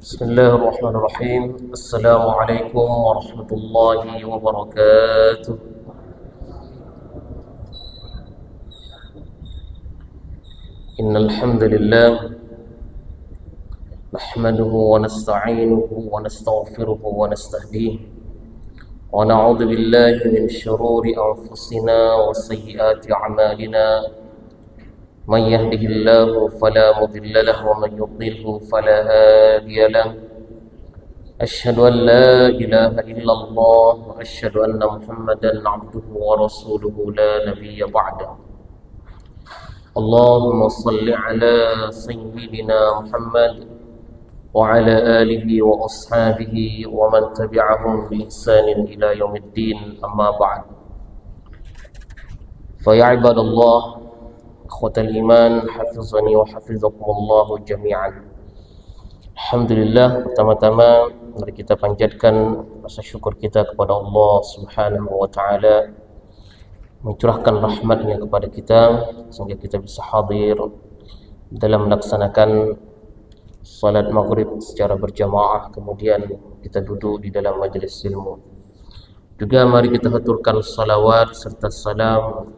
بسم الله الرحمن الرحيم. السلام عليكم ورحمة الله وبركاته. إن الحمد لله نحمده ونستعينه ونستغفره ونستهديه ونعوذ بالله من شرور أنفسنا وسيئات أعمالنا. من يهده الله فلا مضل له ومن يضلله فلا هادي له. أشهد أن لا إله إلا الله وأشهد أن محمدا عبده ورسوله لا نبي بعده. اللهم صل على سيدنا محمد وعلى آله وأصحابه ومن تبعهم بإحسان إلى يوم الدين. أما بعد، فيا عباد الله Akhwatal iman, hafizani wa hafizakumullahu jami'an. Alhamdulillah, pertama-tama mari kita panjatkan rasa syukur kita kepada Allah Subhanahu wa taala, mencurahkan rahmatnya kepada kita sehingga kita bisa hadir dalam melaksanakan salat maghrib secara berjamaah, kemudian kita duduk di dalam majlis ilmu. Juga mari kita haturkan salawat serta salam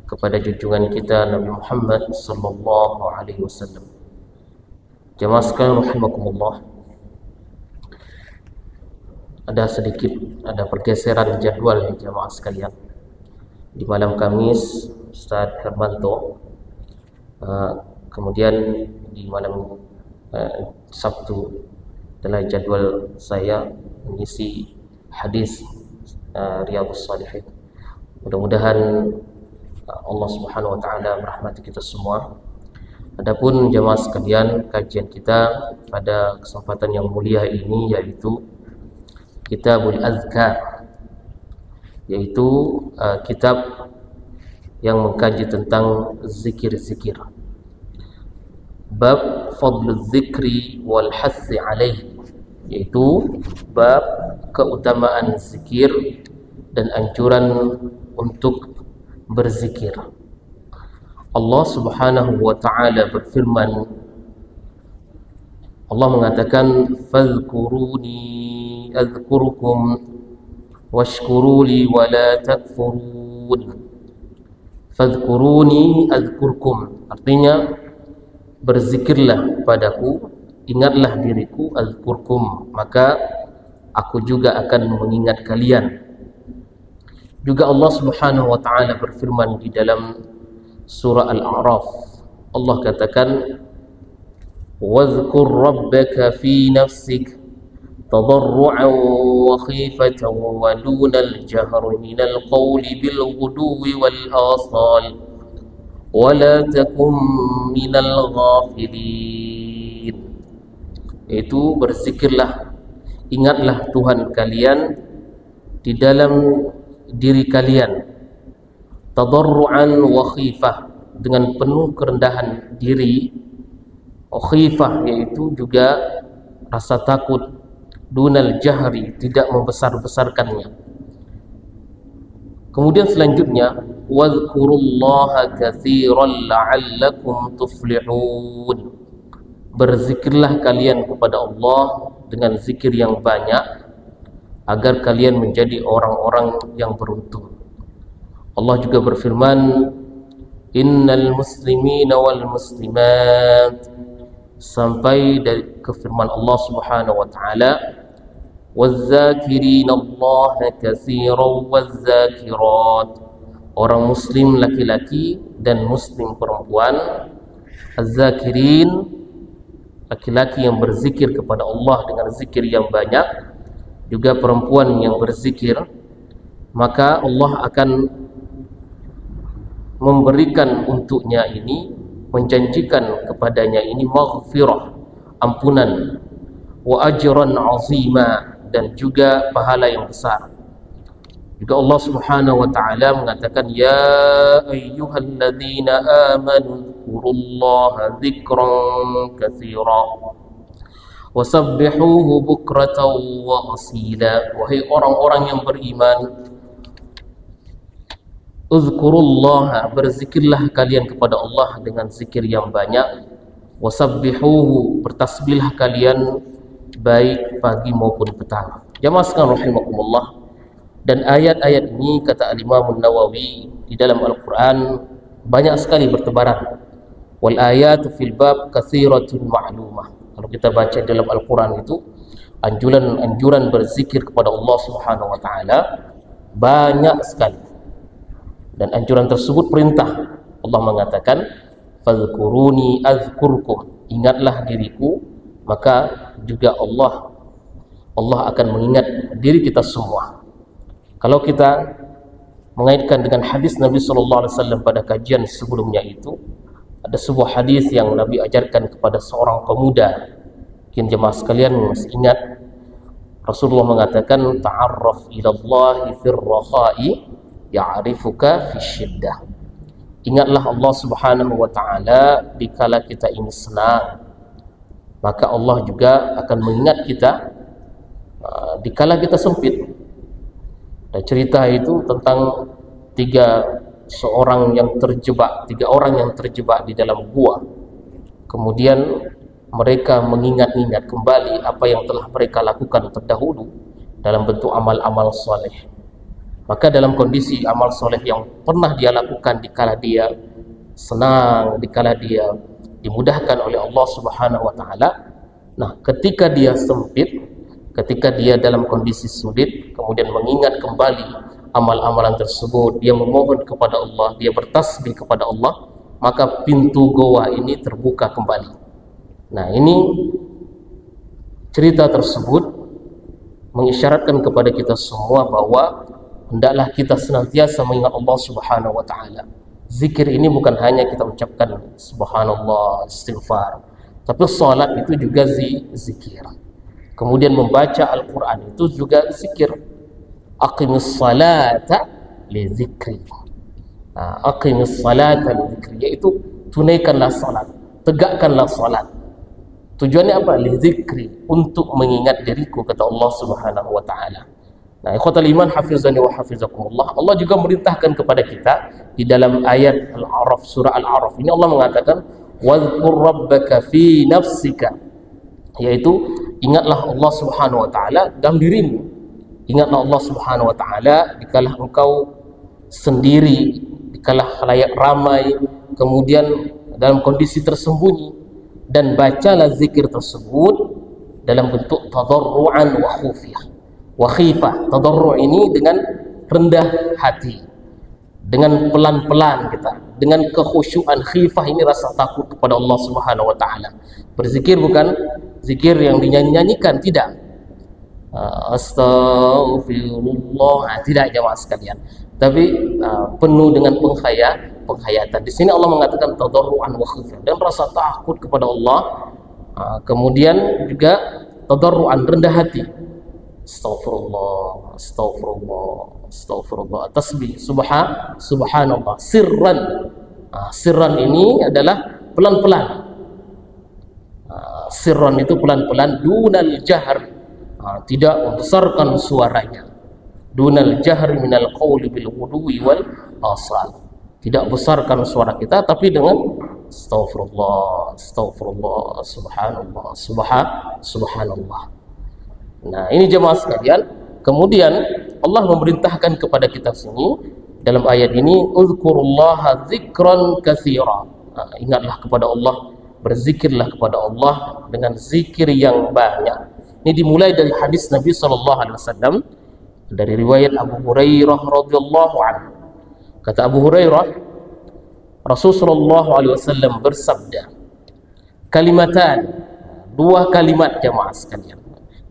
kepada junjungan kita Nabi Muhammad sallallahu alaihi wasallam. Jemaah sekalian rahimakumullah, ada pergeseran jadwal jemaah sekalian. Di malam Kamis Ustaz Hermanto, kemudian di malam Sabtu adalah jadwal saya mengisi hadis Riyadhus Shalihin. Mudah-mudahan Allah Subhanahu wa taala merahmati kita semua. Adapun jemaah sekalian, kajian kita pada kesempatan yang mulia ini yaitu Kitabul Azkar, yaitu kitab yang mengkaji tentang zikir-zikir. Bab fadlul zikri wal hassi alaihi, yaitu bab keutamaan zikir dan anjuran untuk berzikir. Allah Subhanahu wa taala berfirman, Allah mengatakan, fadhkuruni adhkurukum washkuruli wa la takfurun. Fadhkuruni adhkurkum, artinya berzikirlah padaku, ingatlah diriku, adhkurkum, maka aku juga akan mengingat kalian. Juga Allah Subhanahu wa taala berfirman di dalam surah Al-A'raf. Allah katakan, "Wadhkur rabbaka fi nafsik tadarru'an wa khifatan wa dunal jahri minal qawli bil ghuduwi wal asal wa la takum minal ghafilin." Itu berzikirlah, ingatlah Tuhan kalian di dalam diri kalian, tadarru'an wa khifah, dengan penuh kerendahan diri, khifah yaitu juga rasa takut, dunal jahri, tidak membesar-besarkannya. Kemudian selanjutnya, wadhkurullaha katsiran la'allakum tuflihun. Berzikirlah kalian kepada Allah dengan zikir yang banyak agar kalian menjadi orang-orang yang beruntung. Allah juga berfirman, innal muslimina wal muslimat, sampai dari kefirman Allah Subhanahu wa taala, wazzakirin Allah katsiran wazzakirat, orang muslim laki-laki dan muslim perempuan. Az-zakirin, laki-laki yang berzikir kepada Allah dengan zikir yang banyak, juga perempuan yang berzikir, maka Allah akan memberikan untuknya ini, menjanjikan kepadanya ini maghfirah, ampunan, wa ajran azima, dan juga pahala yang besar. Juga Allah Subhanahu wa taala mengatakan, ya ayyuhalladzina amanu dzkurullaha dzikran katsira wasabbihuhu bukratan wa asila. Wahai orang-orang yang beriman, uzkurullaha, berzikirlah kalian kepada Allah dengan zikir yang banyak, wasabbihuhu, bertasbihlah kalian baik pagi maupun petang. Jamaah sekalian rahimakumullah, dan ayat-ayat ini kata Al-Imam Nawawi di dalam Al-Quran banyak sekali bertebaran. Wal ayatu fil bab katsiratun ma'lumah. Kalau kita baca dalam Al-Quran itu anjuran berzikir kepada Allah Subhanahu wa taala banyak sekali. Dan anjuran tersebut perintah. Allah mengatakan, "Fadhkuruni azkurkum." Ingatlah diriku, maka juga Allah akan mengingat diri kita semua. Kalau kita mengaitkan dengan hadis Nabi sallallahu alaihi wasallam pada kajian sebelumnya itu, ada sebuah hadis yang Nabi ajarkan kepada seorang pemuda. Mungkin jemaah sekalian masih ingat, Rasulullah mengatakan, "Ta'arraf ila Allahi fir rakha'i ya'rifuka fi syiddah." Ingatlah Allah Subhanahu wa taala dikala kita ini senang, maka Allah juga akan mengingat kita dikala kita sempit. Dan cerita itu tentang tiga orang yang terjebak di dalam gua. Kemudian mereka mengingat-ingat kembali apa yang telah mereka lakukan terdahulu dalam bentuk amal-amal soleh. Maka dalam kondisi amal soleh yang pernah dia lakukan dikala dia senang, dikala dia dimudahkan oleh Allah Subhanahu wa taala, nah ketika dia sempit, ketika dia dalam kondisi sulit, kemudian mengingat kembali amal-amalan tersebut, dia memohon kepada Allah, dia bertasbih kepada Allah, maka pintu goa ini terbuka kembali. Nah, ini cerita tersebut mengisyaratkan kepada kita semua bahwa hendaklah kita senantiasa mengingat Allah Subhanahu wa taala. Zikir ini bukan hanya kita ucapkan subhanallah, istighfar, tapi salat itu juga zikir. Kemudian membaca Al-Quran itu juga zikir. Aqimis salata li zikri. Aqimis salata li zikri, yaitu tunaikanlah salat, tegakkanlah salat. Tujuannya apa? Li zikri, untuk mengingat diriku, kata Allah Subhanahu wa taala. Nah, ikhwatal iman hafizani wa hafizakumullah, Allah juga merintahkan kepada kita di dalam ayat Al-A'raf, surah Al-A'raf ini Allah mengatakan, "Wadhkur rabbaka fi nafsika." Yaitu ingatlah Allah Subhanahu wa taala dalam dirimu. Ingatlah Allah Subhanahu wa taala dikala engkau sendiri, dikala khalayak ramai, kemudian dalam kondisi tersembunyi, dan bacalah zikir tersebut dalam bentuk tadarruan wa khifah. Tadarru' ini dengan rendah hati, dengan pelan-pelan kita, dengan kekhusyuan. Khifah ini rasa takut kepada Allah Subhanahu wa taala. Berzikir bukan zikir yang dinyanyi-nyanyikan, tidak. Astaghfirullah, tidak jemaah sekalian. Tapi penuh dengan penghayatan. Di sini Allah mengatakan tadarruan wa khifah, dan rasa takut kepada Allah. Kemudian juga tadarruan, rendah hati. Astaghfirullah, tasbih, subhanallah, sirran. Sirran ini adalah pelan-pelan. Sirran itu pelan-pelan, dunal jahr, tidak membesarkan suaranya. Dunal jahr minal qawli bil ghudwi wal asal, tidak besarkan suara kita, tapi dengan astaghfirullah, subhanallah. Nah, ini jemaah sekalian. Kemudian Allah memerintahkan kepada kita sini dalam ayat ini, uzkurullaha dzikran katsira. Ingatlah kepada Allah, berzikirlah kepada Allah dengan zikir yang banyak. Ini dimulai dari hadis Nabi sallallahu alaihi wasallam dari riwayat Abu Hurairah radhiyallahu anhu. Kata Abu Hurairah, Rasulullah sallallahu alaihi wasallam bersabda, kalimatan, dua kalimat jemaah sekalian.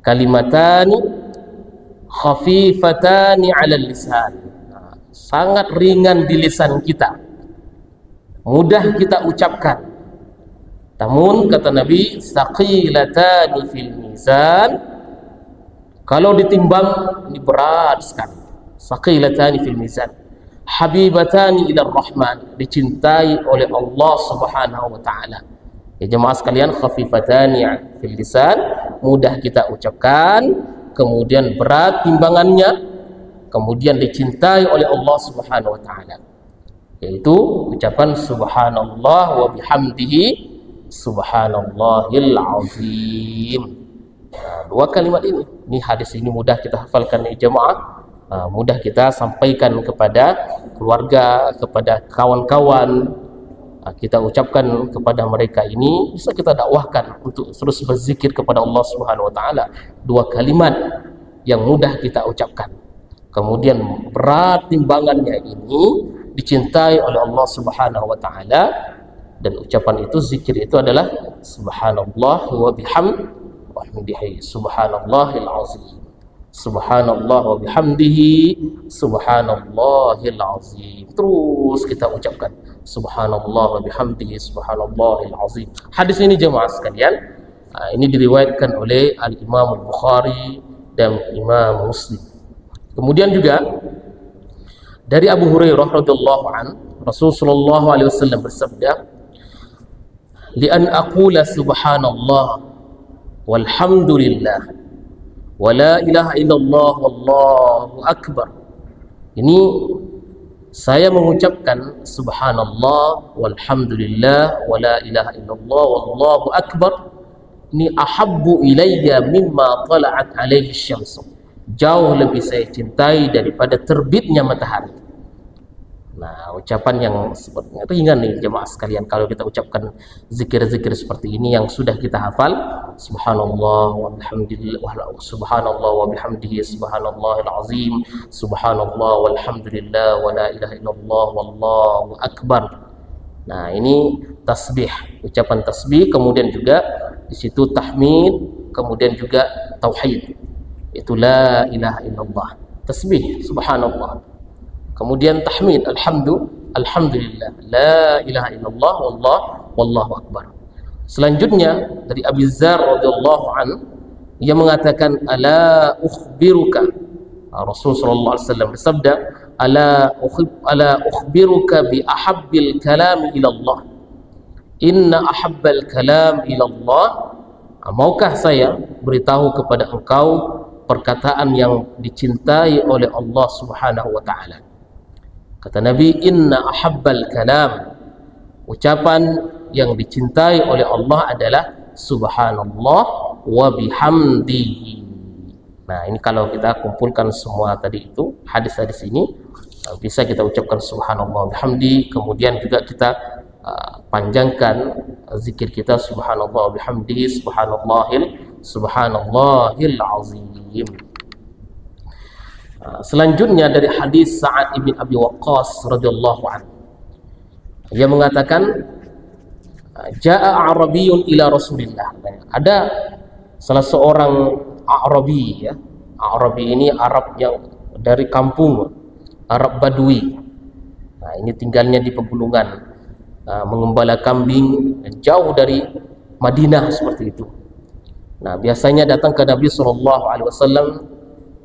Kalimatani khafifatani 'alal lisan, sangat ringan di lisan kita, mudah kita ucapkan. Namun kata Nabi, saqilatani fil mizan, kalau ditimbang ini berat sekali. Saqilatani fil mizan, habibatani ila rahman, dicintai oleh Allah Subhanahu wa taala. Ya jemaah sekalian, khafifatani fil lisan, mudah kita ucapkan, kemudian berat timbangannya, kemudian dicintai oleh Allah Subhanahu wa taala, yaitu ucapan subhanallah wa bihamdihi subhanallahil azim. Dua kalimat ini hadis ini mudah kita hafalkan nih jemaah, mudah kita sampaikan kepada keluarga, kepada kawan-kawan, kita ucapkan kepada mereka ini, bisa kita dakwahkan untuk terus berzikir kepada Allah Subhanahu wa taala. Dua kalimat yang mudah kita ucapkan, kemudian berat timbangannya ini dicintai oleh Allah Subhanahu wa taala, dan ucapan itu, zikir itu adalah subhanallah wa bihamdihi subhanallahil azim, subhanallah wa bihamdihi subhanallahil azim. Terus kita ucapkan subhanallah wa bihamdihi subhanallahil azim. Hadis ini jemaah sekalian, ini diriwayatkan oleh Al-Imam Al-Bukhari dan Imam Muslim. Kemudian juga dari Abu Hurairah radhiyallahu an, Rasulullah sallallahu alaihi wasallam bersabda, li an aqula subhanallah walhamdulillah wa la ilaha illallah wallahu akbar. Ini saya mengucapkan subhanallah walhamdulillah wa la ilaha illallah wallahu akbar, ini ahabbu ilayya mimma tala'at alaihi syamsu, jauh lebih saya cintai daripada terbitnya matahari. Nah, ucapan yang sepertinya ringan nih jemaah sekalian, kalau kita ucapkan zikir-zikir seperti ini yang sudah kita hafal, subhanallah wa bihamdillah, subhanallah wa bihamdihi subhanallahil azim, subhanallah walhamdulillah wa la ilaha illallah wallahu akbar. Nah, ini tasbih, ucapan tasbih, kemudian juga di situ tahmid, kemudian juga tauhid. Itu la ilaha illallah, tasbih subhanallah, kemudian tahmid alhamdulillah, la ilaha illallah wallahu akbar. Selanjutnya dari Abi Dzar radhiyallahu an, ia mengatakan, ala ukhbiruka, Rasul sallallahu alaihi wasallam bersabda, ala ukhbiruka bi ahabbil kalam ila Allah, inna ahabbal kalam ila Allah, maukah saya beritahu kepada engkau perkataan yang dicintai oleh Allah Subhanahu wa taala. Kata Nabi, inna ahabbal kalam, ucapan yang dicintai oleh Allah adalah subhanallah wa bihamdihi. Nah, ini kalau kita kumpulkan semua tadi itu, hadis-hadis ini, bisa kita ucapkan subhanallah wa bihamdi, kemudian juga kita panjangkan zikir kita subhanallah wa bihamdihi subhanallahil azim. Selanjutnya dari hadis Sa'ad ibn Abi Waqqas radhiyallahu anhu, ia mengatakan, jaa A'rabiyyun ila Rasulillah. Ada salah seorang A'rabi, ya. A'rabi ini Arab yang dari kampung, Arab Badui. Nah, ini tinggalnya di pegunungan, mengembala kambing jauh dari Madinah seperti itu. Nah, biasanya datang ke Nabi SAW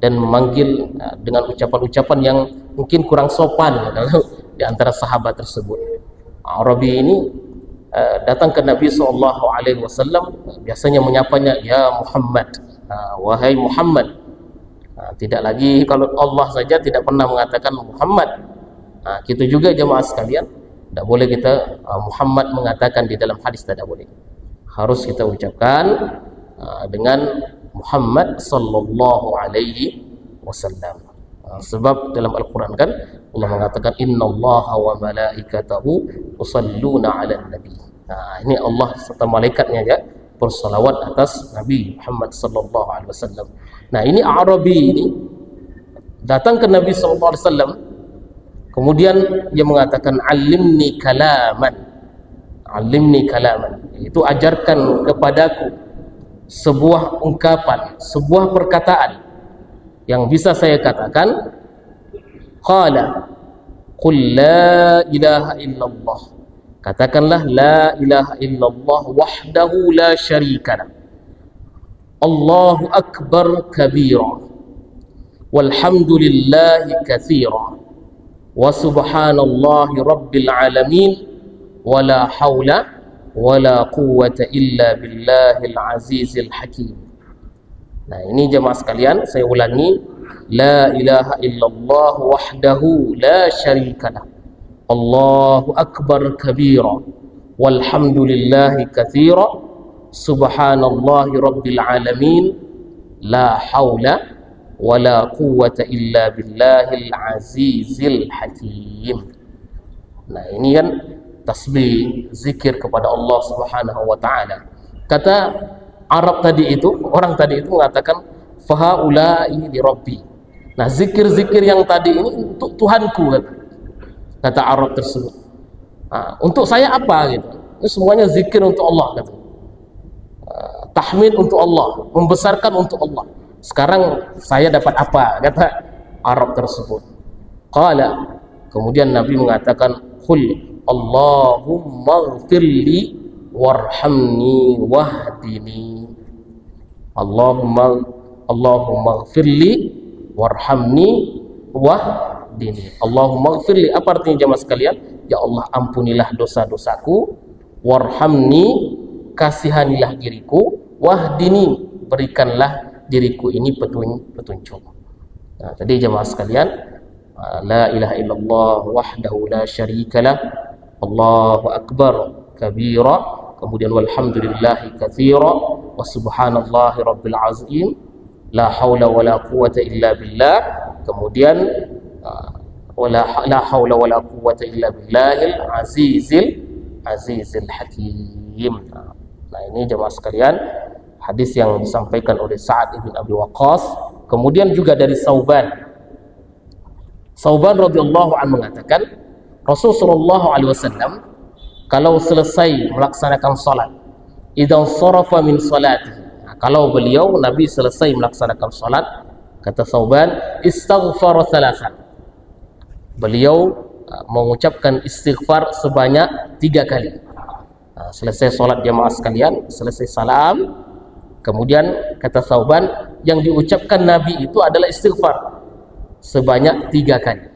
dan memanggil dengan ucapan-ucapan yang mungkin kurang sopan di antara sahabat tersebut. Arabi ini datang ke Nabi SAW, biasanya menyapanya, ya Muhammad, wahai Muhammad. Tidak lagi, kalau Allah saja tidak pernah mengatakan Muhammad. Kita juga jemaah sekalian, tidak boleh kita Muhammad mengatakan di dalam hadis, tidak boleh. Harus kita ucapkan dengan Muhammad sallallahu alaihi wasallam. Sebab dalam Al-Quran kan Allah mengatakan, innallaha wa malaikatahu yusalluna 'alan nabi. Ini Allah serta malaikatnya ya bersalawat atas Nabi Muhammad sallallahu alaihi wasallam. Nah, ini Arabi ini datang ke Nabi sallallahu alaihi wasallam, kemudian dia mengatakan, alimni kalaman, itu ajarkan kepadaku sebuah ungkapan, sebuah perkataan yang bisa saya katakan. Qala qul la ilaha illallah, katakanlah la ilaha illallah wahdahu la syarikalah, Allahu akbar kabira, walhamdulillahi katsira, wa subhanallahi rabbil alamin, wala haula wala quwwata illa billahil azizil hakim. Nah, ini jemaah sekalian, saya ulangi, la ilaha illallah wahdahu la syarikalah, Allahu akbar kabira, walhamdulillahi katsira, subhanallahi rabbil alamin, la haula wala quwwata illa billahil azizil hakim. Nah, ini kan tasbih, zikir kepada Allah Subhanahu wa taala. Kata Arab tadi itu, orang tadi itu mengatakan fahaulai li rabbi. Nah, zikir-zikir yang tadi ini untuk Tuhanku, kata Arab tersebut. Nah, untuk saya apa gitu? Ini semuanya zikir untuk Allah, kata. Tahmid untuk Allah, membesarkan untuk Allah. Sekarang saya dapat apa? Kata Arab tersebut. Qala, kemudian Nabi mengatakan, qul Allahumma ghfirli warhamni wahdini. Allahumma ghfirli warhamni wahdini. Allahumma ghfirli, apa artinya jemaah sekalian? Ya Allah, ampunilah dosa-dosaku, warhamni, kasihanilah diriku, wahdini, berikanlah diriku ini petunjuk. Nah, tadi jemaah sekalian, la ilaha illallah wahdahu la syarikalah, Allahu akbar kabira, kemudian walhamdulillahi katsira, wa subhanallahi rabbil azim, la haula wala quwwata illa billah, kemudian la haula wala quwwata illa billahil azizil hakim. Nah, ini jemaah sekalian, hadis yang disampaikan oleh Sa'ad ibn Abi Waqqas. Kemudian juga dari Sauban radhiyallahu anhu mengatakan, Rasulullah SAW kalau selesai melaksanakan salat, idzan sarafa min salatihi, nah, kalau beliau Nabi selesai melaksanakan salat, kata Sauban, istaghfar thalathan, beliau mengucapkan istighfar sebanyak 3 kali. Nah, selesai salat jamaah sekalian, selesai salam, kemudian kata Sauban, yang diucapkan Nabi itu adalah istighfar sebanyak 3 kali.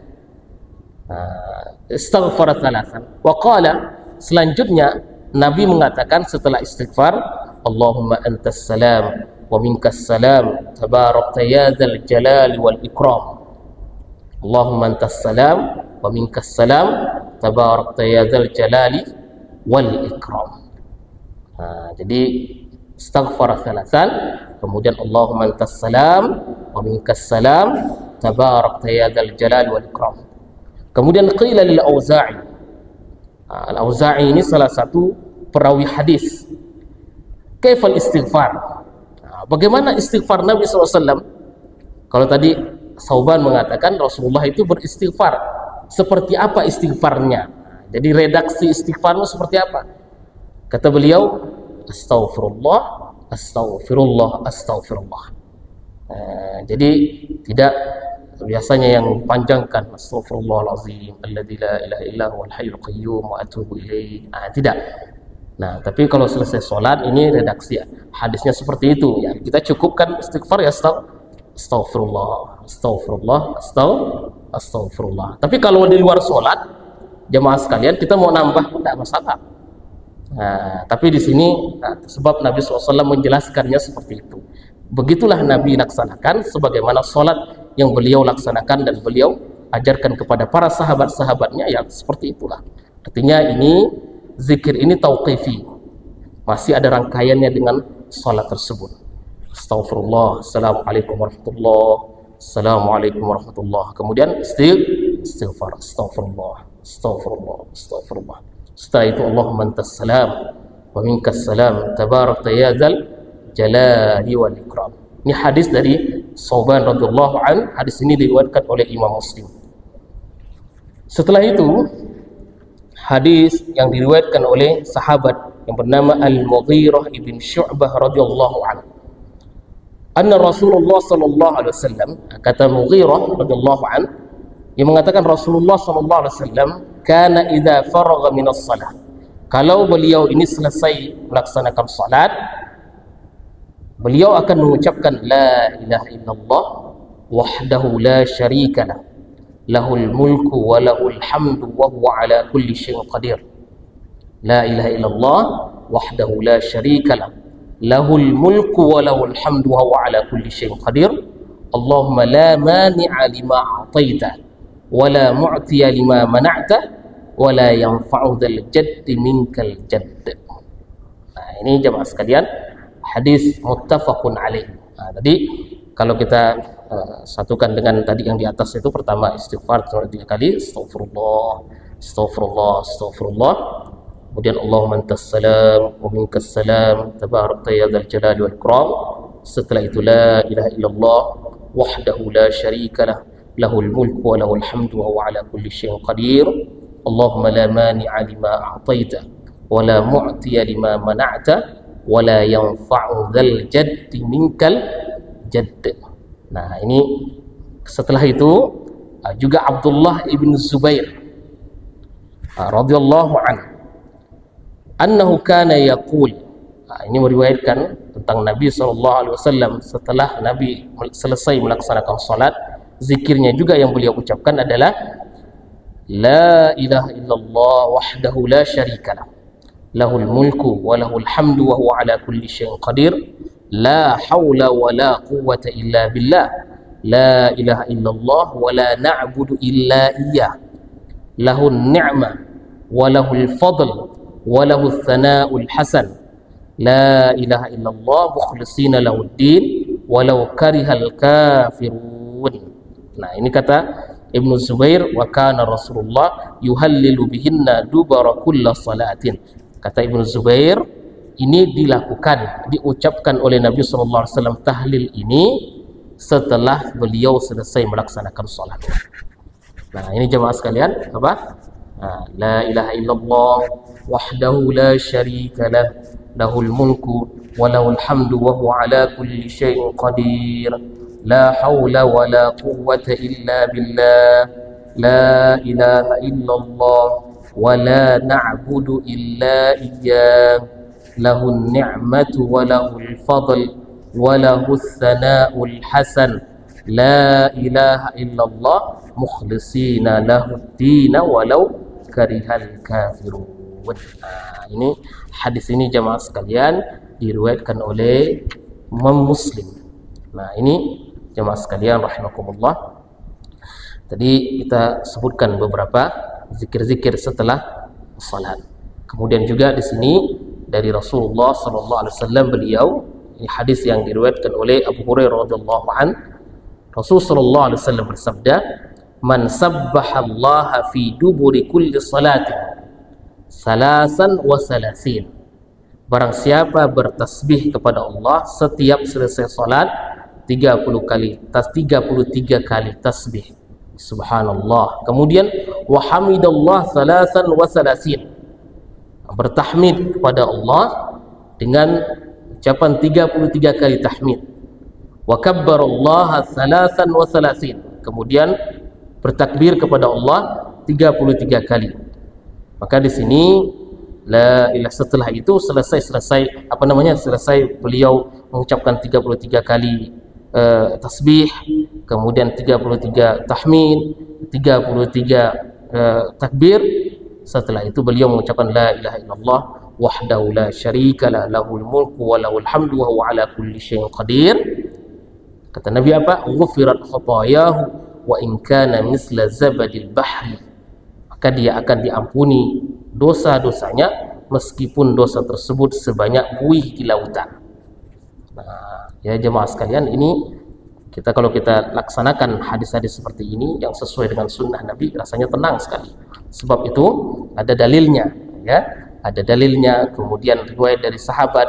Istighfar thalathan. Wa qala, selanjutnya Nabi mengatakan setelah istighfar, Allahumma antas salam wa minkas salam, tabarakta ya dzal jalali wal ikram. Allahumma antas salam wa minkas salam, tabarakta ya dzal jalali wal ikram. Jadi istighfar thalathan, kemudian Allahumma antas salam wa minkas salam, tabarakta ya dzal jalali wal ikram. Kemudian qila lil Auza'i. Al-Auza'i ini salah satu perawi hadis. Kaifal istighfar? Bagaimana istighfar Nabi SAW? Kalau tadi Sauban mengatakan Rasulullah itu beristighfar. Seperti apa istighfarnya? Jadi redaksi istighfarnya seperti apa? Kata beliau, astaghfirullah, astaghfirullah, astaghfirullah. Jadi tidak biasanya yang panjangkan astaghfirullahalazim alladzi la ilaha illa huwal hayyul qayyum wa atubu ilaih. Tidak. Nah, tapi kalau selesai sholat, ini redaksi hadisnya seperti itu ya. Kita cukupkan istighfar ya, astaghfirullah, astaghfirullah, astaghfirullah. Tapi kalau di luar sholat, jemaah sekalian, kita mau nambah tidak masalah. Nah, tapi di sini sebab Nabi SAW menjelaskannya seperti itu. Begitulah Nabi laksanakan sebagaimana sholat yang beliau laksanakan dan beliau ajarkan kepada para sahabat-sahabatnya, ya seperti itulah. Artinya ini zikir ini tauqifi, masih ada rangkaiannya dengan sholat tersebut. Astaghfirullah, assalamualaikum warahmatullahi, assalamualaikum warahmatullahi, kemudian istighfar, astaghfirullah, astaghfirullah, astaghfirullah. Setelah itu Allahumma antas salam wa minkas salam, tabarakta ya dzal jalali wal ikram. Ini hadis dari Sauban radhiyallahu an. Hadis ini diriwayatkan oleh Imam Muslim. Setelah itu hadis yang diriwayatkan oleh sahabat yang bernama Al-Mughirah ibn Syu'bah radhiyallahu anhu. Anna Rasulullah sallallahu alaihi wasallam, kata Mughirah radhiyallahu anhu, yang mengatakan Rasulullah sallallahu alaihi wasallam kana idza faragha minas salah, kalau beliau ini selesai melaksanakan salat, beliau akan mengucapkan la ilaha illallah wahdahu la syarikalah, lahul mulku wa lahul hamdu wa huwa ala kulli syai'in qadir. La ilaha illallah wahdahu la syarikalah, lahul mulku wa lahul hamdu wa huwa ala kulli syai'in qadir. Allahumma la mani'a lima a'taita wa la mu'tiya lima mana'ta wa la yanfa'u dzal jaddi minkal jadd. Nah, ini jamaah sekalian, hadis muttafaqun alaih. Nah, tadi kalau kita satukan dengan tadi yang di atas itu, pertama istighfar 3 kali, astagfirullah, astagfirullah, astagfirullah. Kemudian Allahumma antas salam wa minkas salam tabarakta ya dzal jalali wal ikram. Setelah itu la ilaha illallah wahdahu la syarika lah, lahul mulku wa lahul hamdu wa huwa ala kulli syai'in qadir. Allahumma la mani'a lima a'taita wa la mu'tiya lima mana'ta wa la yanfa'u dzal jaddi minkal jadd. Nah, ini setelah itu juga Abdullah ibn Zubair radhiyallahu anhu annahu kana yaqul. Ini meriwayatkan tentang Nabi SAW setelah Nabi selesai melaksanakan salat, zikirnya juga yang beliau ucapkan adalah la ilaha illallah wahdahu la syarikalah, lahul mulku wa lahul hamdu wa huwa ala kulli syai'in qadir, la hawla wa la quwwata illa billah, la ilaha illallah wa la na'budu illa iyyah, lahun ni'mah wa lahul fadl wa lahul thana'ul hasan, la ilaha illallah mukhlisina lahuddin walau karihal kafirun. Nah, ini kata Ibnu Zubair, wa kana Rasulullah yuhallilu bihinna dubara kulla salatin. Kata Ibnu Zubair, ini dilakukan, diucapkan oleh Nabi SAW tahlil ini setelah beliau selesai melaksanakan salat. Nah, ini jemaah sekalian, apa? Nah, la ilaha illallah wahdahu la syarika lah, lahul mulku wa lahul hamdu wa huwa ala kulli syai'in qadir, la haula wa la quwwata illa billah, la ilaha illallah wa la na'budu illa iyyah, lahun ni'matu wa lahul fadl wa lahus thana'ul hasan, la ilaha illallah mukhlisina lahuddin walau karihal kafirun. Nah, ini hadis ini jamaah sekalian diriwayatkan oleh Imam Muslim. Nah, ini jamaah sekalian rahimakumullah. Tadi kita sebutkan beberapa zikir-zikir setelah salat. Kemudian juga di sini dari Rasulullah SAW beliau, ini hadis yang diriwayatkan oleh Abu Hurairah radhiyallahu an, Rasulullah SAW bersabda, man sabbahallaha fi duburi kulli salatin salasan wa salasin. Barang siapa bertasbih kepada Allah setiap selesai salat 33 kali tasbih, subhanallah. Kemudian wa hamidallah salasan wa salasin, bertahmid kepada Allah dengan ucapan 33 kali tahmid. Wa kabbarallaha salasan wa salasin, kemudian bertakbir kepada Allah 33 kali. Maka di sini la ilah, setelah itu selesai beliau mengucapkan 33 kali tasbih, kemudian 33 tahmid, 33 takbir. Setelah itu beliau mengucapkan la ilaha illallah wahdahu la syarika lah, lahul mulku wa lahul hamdu wa huwa ala kulli syai'in qadir. Kata Nabi apa? Ghufirat khatayahu wa in kana misla zabadil bahri, maka dia akan diampuni dosa-dosanya meskipun dosa tersebut sebanyak buih di lautan. Nah, ya jemaah sekalian, ini kalau kita laksanakan hadis-hadis seperti ini yang sesuai dengan sunnah Nabi, rasanya tenang sekali. Sebab itu ada dalilnya, ya, ada dalilnya. Kemudian riwayat dari sahabat,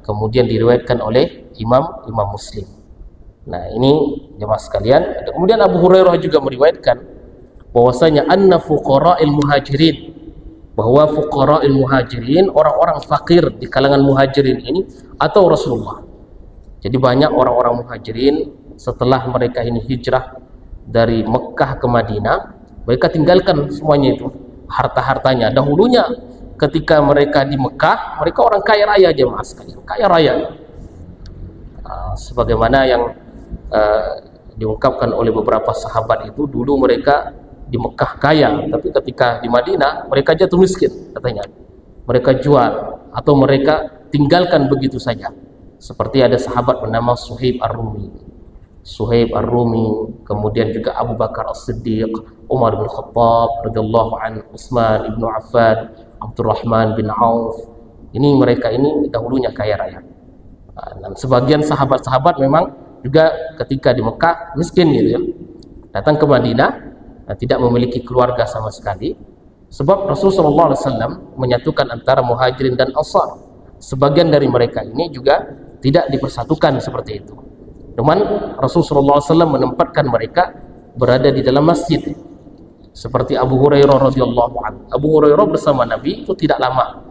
kemudian diriwayatkan oleh Imam Muslim. Nah, ini jemaah sekalian. Kemudian Abu Hurairah juga meriwayatkan bahwasanya anna fuqara'il muhajirin, bahwa fuqara'il muhajirin, orang-orang fakir di kalangan muhajirin ini, atau Rasulullah. Jadi banyak orang-orang muhajirin setelah mereka ini hijrah dari Mekah ke Madinah, mereka tinggalkan semuanya itu, harta-hartanya. Dahulunya ketika mereka di Mekah, mereka orang kaya raya jemaah sekalian, kaya raya. Sebagaimana yang diungkapkan oleh beberapa sahabat itu, dulu mereka di Mekah kaya, tapi ketika di Madinah mereka jatuh miskin katanya. Mereka jual atau mereka tinggalkan begitu saja. Seperti ada sahabat bernama Suhaib Ar-Rumi, kemudian juga Abu Bakar As-Siddiq, Umar bin Khattab radhiyallahu an, Utsman bin Affan, Abdurrahman bin Auf, Ini mereka ini dahulunya kaya raya. Dan sebagian sahabat-sahabat memang juga ketika di Mekah miskin gitu ya. Datang ke Madinah tidak memiliki keluarga sama sekali. Sebab Rasulullah SAW menyatukan antara Muhajirin dan Ansar. Sebagian dari mereka ini juga tidak dipersatukan seperti itu. Cuman Rasulullah SAW menempatkan mereka berada di dalam masjid. Seperti Abu Hurairah radhiyallahu anhu. Abu Hurairah bersama Nabi itu tidak lama.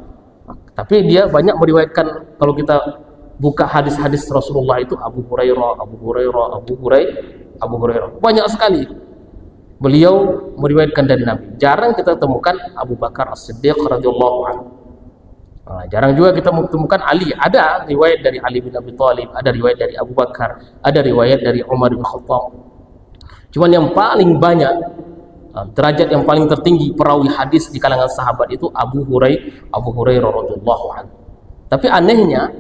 Tapi dia banyak meriwayatkan, kalau kita buka hadis-hadis Rasulullah itu Abu Hurairah, Abu Hurairah, Abu Hurairah, Abu Hurairah. Banyak sekali beliau meriwayatkan dari Nabi. Jarang kita temukan Abu Bakar As-Siddiq radhiyallahu anhu. Jarang juga kita temukan Ali. Ada riwayat dari Ali bin Abi Thalib, ada riwayat dari Abu Bakar, ada riwayat dari Umar bin Khattab. Cuman yang paling banyak, derajat yang paling tertinggi perawi hadis di kalangan sahabat itu Abu Hurairah radhiyallahu anhu. Tapi anehnya,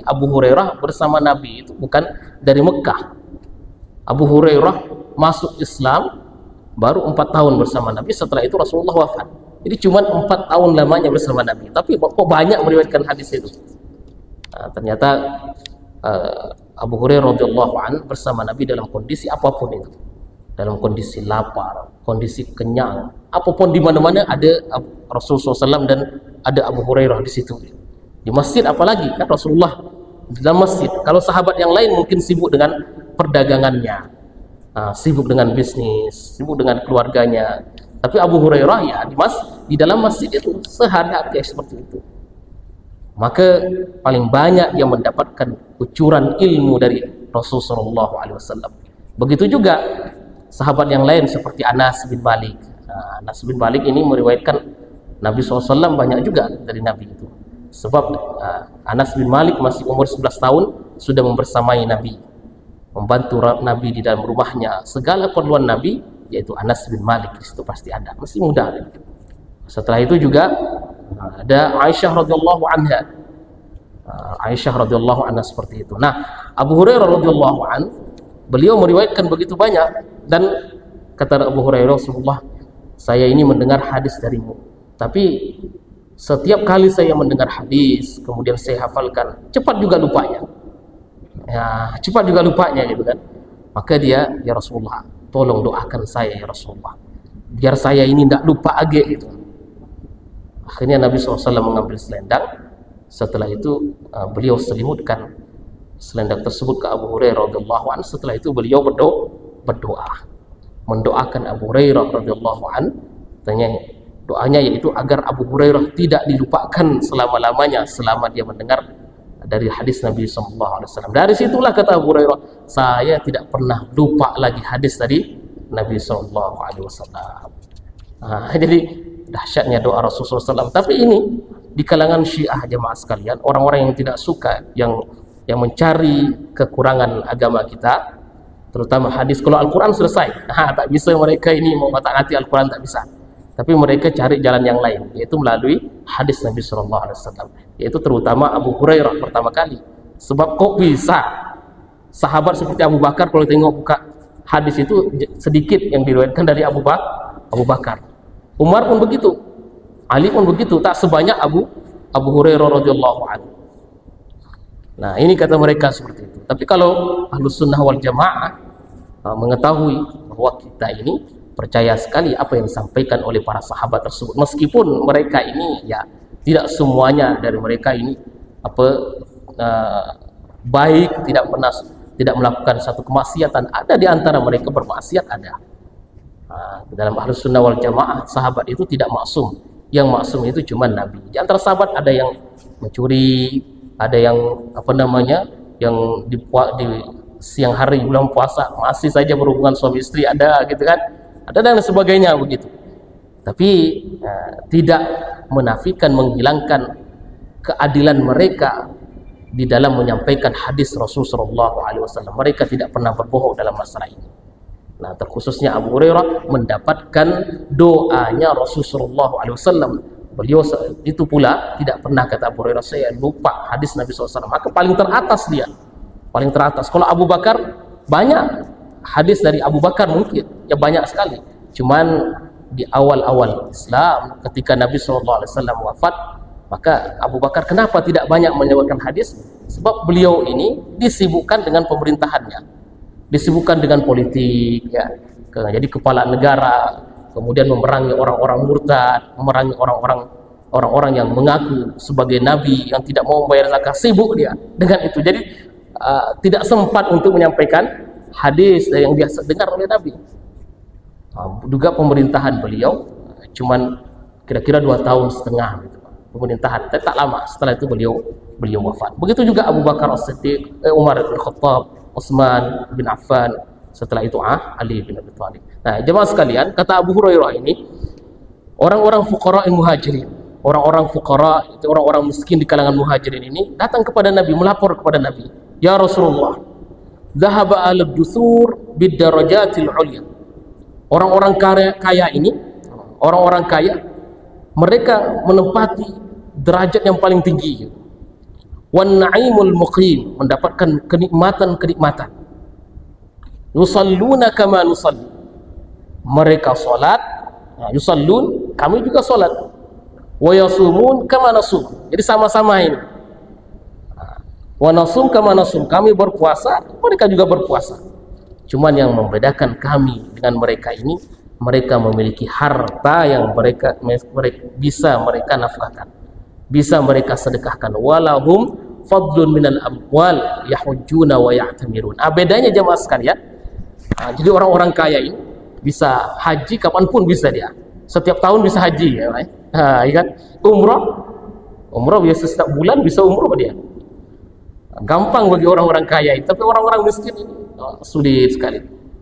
Abu Hurairah bersama Nabi itu bukan dari Mekah. Abu Hurairah masuk Islam baru 4 tahun bersama Nabi. Setelah itu Rasulullah wafat. Jadi cuma 4 tahun lamanya bersama Nabi. Tapi kok banyak meriwayatkan hadis itu. Ternyata Abu Hurairah radhiyallahu anhu bersama Nabi dalam kondisi apapun itu. Dalam kondisi lapar, kondisi kenyang, apapun, di mana-mana ada Rasulullah SAW dan ada Abu Hurairah di situ. Di masjid apalagi, kan Rasulullah di dalam masjid. Kalau sahabat yang lain mungkin sibuk dengan perdagangannya, sibuk dengan bisnis, sibuk dengan keluarganya. Tapi Abu Hurairah ya di dalam masjid itu sehari-hari seperti itu. Maka paling banyak yang mendapatkan kucuran ilmu dari Rasulullah SAW. Begitu juga sahabat yang lain seperti Anas bin Malik. Anas bin Malik ini meriwayatkan Nabi SAW banyak juga dari Nabi itu. Sebab Anas bin Malik masih umur 11 tahun sudah membersamai Nabi, membantu Nabi di dalam rumahnya. Segala keperluan Nabi, yaitu Anas bin Malik di situ pasti ada, masih muda. Setelah itu juga ada Aisyah radhiyallahu anha. Aisyah radhiyallahu anha seperti itu. Nah, Abu Hurairah radhiyallahu an, beliau meriwayatkan begitu banyak, dan kata Abu Hurairah, Rasulullah, saya ini mendengar hadis darimu, tapi setiap kali saya mendengar hadis kemudian saya hafalkan, cepat juga lupanya. Ya, cepat juga lupanya gitu kan. Maka dia, ya Rasulullah, tolong doakan saya ya Rasulullah, biar saya ini tidak lupa lagi gitu. Akhirnya Nabi SAW mengambil selendang. Setelah itu beliau selimutkan selendang tersebut ke Abu Hurairah radhiyallahu anhu. Setelah itu beliau berdoa, mendoakan Abu Hurairah radhiyallahu anhu. Doanya yaitu agar Abu Hurairah tidak dilupakan selama-lamanya selama dia mendengar dari hadis Nabi SAW. Dari situlah kata Abu Hurairah, saya tidak pernah lupa lagi hadis dari Nabi SAW. Jadi dahsyatnya doa Rasulullah SAW. Tapi ini di kalangan Syiah jemaah sekalian, orang-orang yang tidak suka, yang mencari kekurangan agama kita, terutama hadis. Kalau Al-Quran selesai, tak bisa mereka ini mau mata-hati Al-Quran, tak bisa. Tapi mereka cari jalan yang lain, yaitu melalui hadis Nabi SAW, yaitu terutama Abu Hurairah pertama kali. Sebab kok bisa sahabat seperti Abu Bakar, kalau tengok buka hadis itu sedikit yang diriwayatkan dari Abu Bakar. Umar pun begitu, Ali pun begitu, tak sebanyak Abu Hurairah radhiyallahu anhu. Nah, ini kata mereka seperti itu. Tapi kalau Ahlus Sunnah wal Jamaah mengetahui bahwa kita ini percaya sekali apa yang disampaikan oleh para sahabat tersebut, meskipun mereka ini ya tidak semuanya dari mereka ini baik, tidak melakukan satu kemaksiatan. Ada di antara mereka bermaksiat, ada. Dalam Ahlus Sunnah wal Jamaah, sahabat itu tidak maksum. Yang maksum itu cuma Nabi. Di antara sahabat ada yang mencuri, ada yang yang di siang hari bulan puasa masih saja berhubungan suami istri, ada gitu kan. Ada dan sebagainya begitu. Tapi tidak menafikan, menghilangkan keadilan mereka di dalam menyampaikan hadis Rasulullah SAW. Mereka tidak pernah berbohong dalam masalah ini. Nah, terkhususnya Abu Hurairah mendapatkan doanya Rasulullah SAW. Beliau itu pula tidak pernah, kata Abu Hurairah, saya lupa hadis Nabi SAW. Maka paling teratas dia, paling teratas. Kalau Abu Bakar banyak hadis dari Abu Bakar, mungkin ya banyak sekali. Cuman di awal-awal Islam, ketika Nabi SAW wafat, Maka Abu Bakar kenapa tidak banyak menyebutkan hadis? Sebab beliau ini disibukkan dengan pemerintahannya, disibukkan dengan politik, ya, jadi kepala negara, kemudian memerangi orang-orang murtad, memerangi orang-orang yang mengaku sebagai nabi yang tidak mau membayar zakat, sibuk dia dengan itu. Jadi tidak sempat untuk menyampaikan hadis yang biasa dengar oleh Nabi. Juga pemerintahan beliau cuman kira-kira 2 tahun setengah gitu, pemerintahan, tapi tak lama setelah itu beliau wafat. Begitu juga Abu Bakar As-Siddiq, Umar bin Khattab, Utsman bin Affan, setelah itu Ali bin Abi Thalib. Nah, jemaah sekalian, kata Abu Hurairah ini, orang-orang fuqara muhajirin, orang-orang fuqara itu orang-orang miskin di kalangan muhajirin ini datang kepada Nabi, melapor kepada Nabi, ya Rasulullah, dhahaba al-dusur bid darajatil ulya. Orang-orang kaya ini, orang-orang kaya, mereka menempati derajat yang paling tinggi. Wan na'imul muqim, mendapatkan kenikmatan-kenikmatan. Yusalluna kama nusalli. Mereka salat, yusallun, kami juga salat. Wa yasumun kama nasum. Jadi sama-sama ini. Wa nasum kama nasum, kami berpuasa, mereka juga berpuasa. Cuman yang membedakan kami dengan mereka ini, mereka memiliki harta yang mereka bisa mereka nafkahkan, bisa mereka sedekahkan. Walahum fadlun minal amwal yahujjuna wa ya'tamirun. Bedanya jemaah sekalian, jadi orang-orang kaya ini bisa haji kapanpun bisa dia, setiap tahun bisa haji, ya kan? Umrah biasa setiap bulan bisa umrah dia, gampang bagi orang-orang kaya. Tapi orang-orang miskin ini sulit sekali.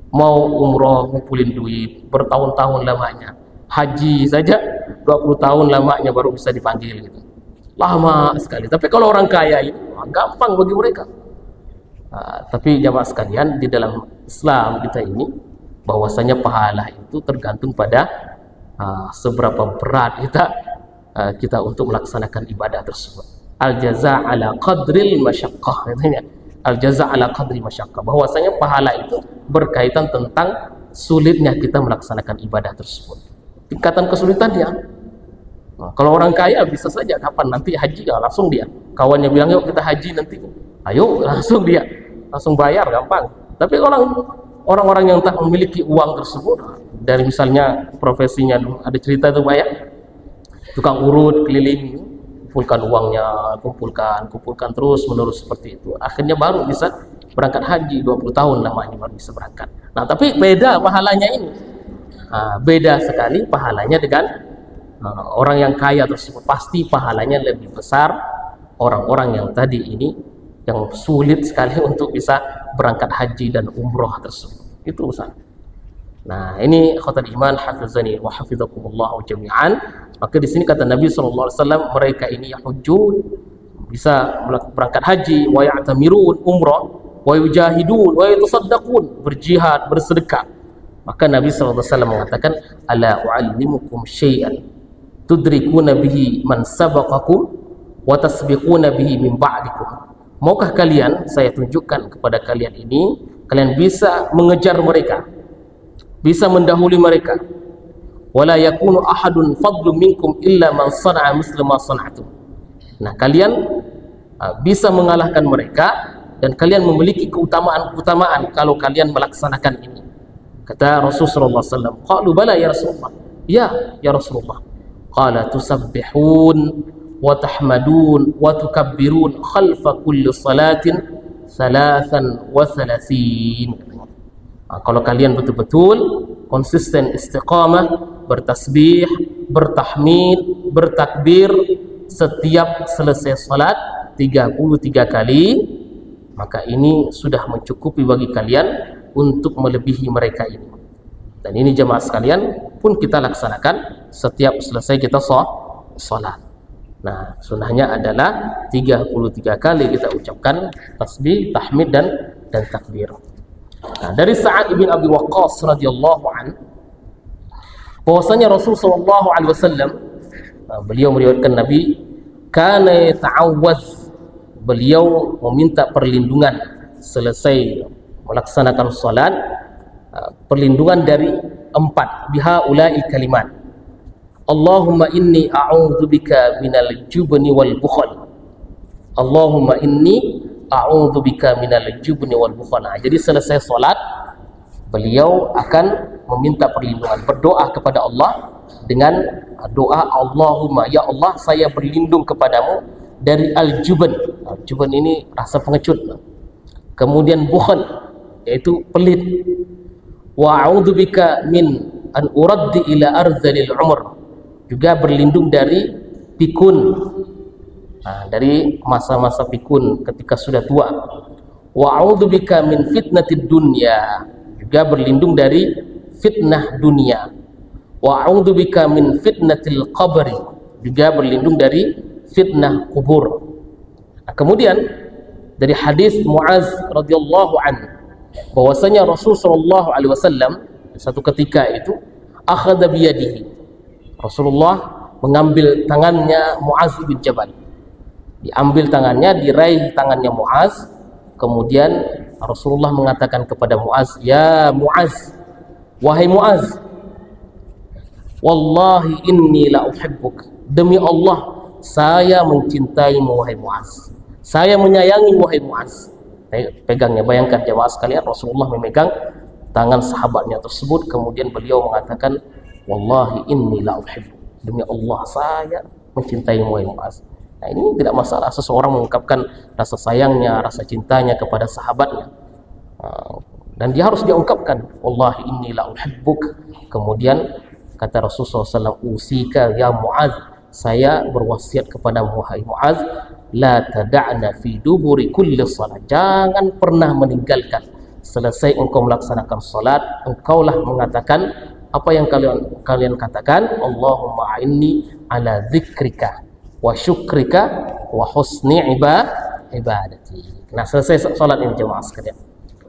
Mau umroh ngumpulin duit bertahun-tahun lamanya, haji saja 20 tahun lamanya baru bisa dipanggil gitu, lama sekali. Tapi kalau orang kaya ini gampang bagi mereka. Tapi jamaah sekalian, di dalam Islam kita ini bahwasanya pahala itu tergantung pada seberapa berat kita untuk melaksanakan ibadah tersebut. Al jaza ala qadril masyaqqah, katanya. Al jaza ala qadri masyaqqah, bahwasanya pahala itu berkaitan tentang sulitnya kita melaksanakan ibadah tersebut, tingkatan kesulitannya. Kalau orang kaya bisa saja kapan nanti haji, langsung dia kawannya bilang yuk kita haji nanti, ayo langsung dia langsung bayar, gampang. Tapi orang-orang yang tak memiliki uang tersebut, dari misalnya profesinya ada cerita itu banyak, tukang urut keliling, kumpulkan uangnya, kumpulkan terus menerus seperti itu, akhirnya baru bisa berangkat haji, 20 tahun lamanya baru bisa berangkat. Nah, tapi beda pahalanya ini, beda sekali pahalanya dengan orang yang kaya tersebut. Pasti pahalanya lebih besar orang-orang yang tadi ini, yang sulit sekali untuk bisa berangkat haji dan umroh tersebut. Itu usaha. Nah, ini khawatir iman, hafizani wa hafizakumullah jami'an. Maka di sini kata Nabi SAW, mereka ini yahujjun, bisa berangkat haji, wa ya'tamirun, umrah, wa yujahidun, wa yatasaddaqun, berjihad, bersedekah. Maka Nabi SAW mengatakan, ala u'allimukum syai'an tudrikuna bihi man sabaqakum wa tasbiquna bihi min ba'dikum. Maukah kalian saya tunjukkan kepada kalian ini, kalian bisa mengejar mereka, bisa mendahului mereka. Wala yakunu ahadun fadlu minkum illa man sana'a misla ma sana'tum. Nah, kalian bisa mengalahkan mereka dan kalian memiliki keutamaan kalau kalian melaksanakan ini. Kata Rasulullah SAW, qalu bala ya Rasulullah, ya Rasulullah. Qala tusabbihun wa tahmadun wa tukabbirun khalfa kulli salatin 33. Kalau kalian betul-betul konsisten istiqamah, bertasbih, bertahmid, bertakbir setiap selesai salat 33 kali, maka ini sudah mencukupi bagi kalian untuk melebihi mereka ini. Dan ini jemaah sekalian pun kita laksanakan setiap selesai kita salat. Nah, sunnahnya adalah 33 kali kita ucapkan tasbih, tahmid dan takbir. Nah, dari Sa'ad bin Abi Waqqas radhiyallahu anhu, bahwasanya Rasul sallallahu alaihi wasallam, beliau meriwayatkan Nabi kana yata'awwadz, beliau meminta perlindungan selesai melaksanakan salat, perlindungan dari 4 biha ula'il kalimat, Allahumma inni a'udzubika minal jubni wal bukhl. Allahumma inni a'udzubika minal jubni wal bukhl. Nah, jadi selesai salat beliau akan meminta perlindungan, berdoa kepada Allah dengan doa Allahumma, ya Allah saya berlindung kepadamu dari al-jubn. Al-jubn ini rasa pengecut. Kemudian bukhl, yaitu pelit. Wa a'udzubika min an uraddi ila arzalil umr, juga berlindung dari pikun. Nah, dari masa-masa pikun ketika sudah tua. Wa a'udzubika min fitnatid dunya, juga berlindung dari fitnah dunia. Wa a'udzubika min fitnatil qabri, juga berlindung dari fitnah kubur. Nah, kemudian dari hadis Muaz radhiyallahu anhu bahwasanya Rasul sallallahu alaihi wasallam satu ketika itu akhadha biyadihi, Rasulullah mengambil tangannya Muaz bin Jabal. Diambil tangannya, diraih tangannya Muaz. Kemudian Rasulullah mengatakan kepada Muaz, ya Muaz, wahai Muaz, wallahi inni la uhibbuk, demi Allah saya mencintaimu wahai Muaz, saya menyayangimu wahai Muaz. Pegangnya, bayangkan jemaah sekalian, Rasulullah memegang tangan sahabatnya tersebut, kemudian beliau mengatakan, wallahi inni la uhibbuk, demi Allah saya mencintaimu wahai Muaz. Nah, ini tidak masalah seseorang mengungkapkan rasa sayangnya, rasa cintanya kepada sahabatnya, dan dia harus diungkapkan, wallahi inni la uhibbuk. Kemudian kata Rasulullah SAW, usika ya Muaz, saya berwasiat kepada wahai Muaz, la tada'na fi duburi kulli salat, jangan pernah meninggalkan selesai engkau melaksanakan salat, engkaulah mengatakan apa yang kalian katakan, Allahumma a'inni ala dzikrika wa syukrika wa husni ibadati. Nah, selesai salat ini jemaah sekalian,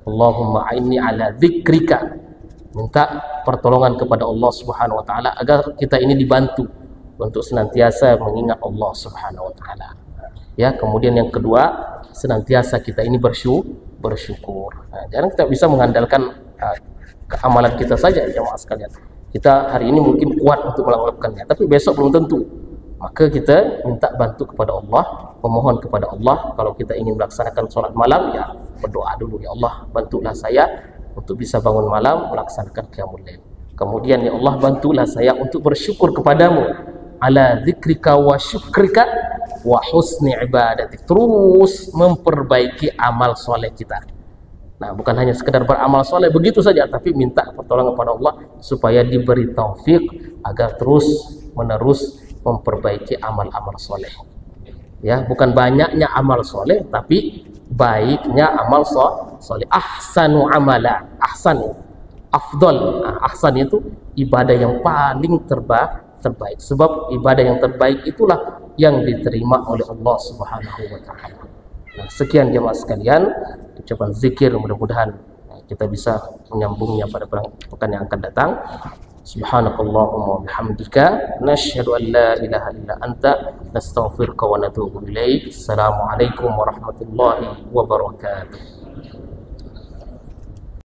Allahumma a'inni ala dzikrika, minta pertolongan kepada Allah Subhanahu wa taala agar kita ini dibantu untuk senantiasa mengingat Allah Subhanahu wa taala. Ya, kemudian yang kedua, senantiasa kita ini bersyukur. Nah, jangan kita bisa mengandalkan keamalan kita saja jemaah sekalian. Kita hari ini mungkin kuat untuk melakukannya, tapi besok belum tentu. Maka kita minta bantu kepada Allah, memohon kepada Allah. Kalau kita ingin melaksanakan sholat malam, ya berdoa dulu, ya Allah bantulah saya untuk bisa bangun malam melaksanakan qiyamul lail. Kemudian ya Allah bantulah saya untuk bersyukur kepadamu, ala dzikrika wa syukrika wa husni ibadati, terus memperbaiki amal soleh kita. Nah, bukan hanya sekedar beramal soleh begitu saja, tapi minta pertolongan kepada Allah supaya diberi taufik agar terus menerus memperbaiki amal-amal soleh. Ya, bukan banyaknya amal soleh, tapi baiknya amal soleh. Ahsanu amala, ahsan, afdal. Nah, ahsan itu ibadah yang paling terbaik. Sebab ibadah yang terbaik itulah yang diterima oleh Allah Subhanahu wa taala. Nah, sekian jemaah sekalian ucapan zikir, mudah-mudahan kita bisa menyambungnya pada pekan yang akan datang. Subhanakallahumma wa bihamdika nasyhadu an la ilaha illa anta nastaghfiruka wa natubu ilaik. Assalamualaikum warahmatullahi wabarakatuh.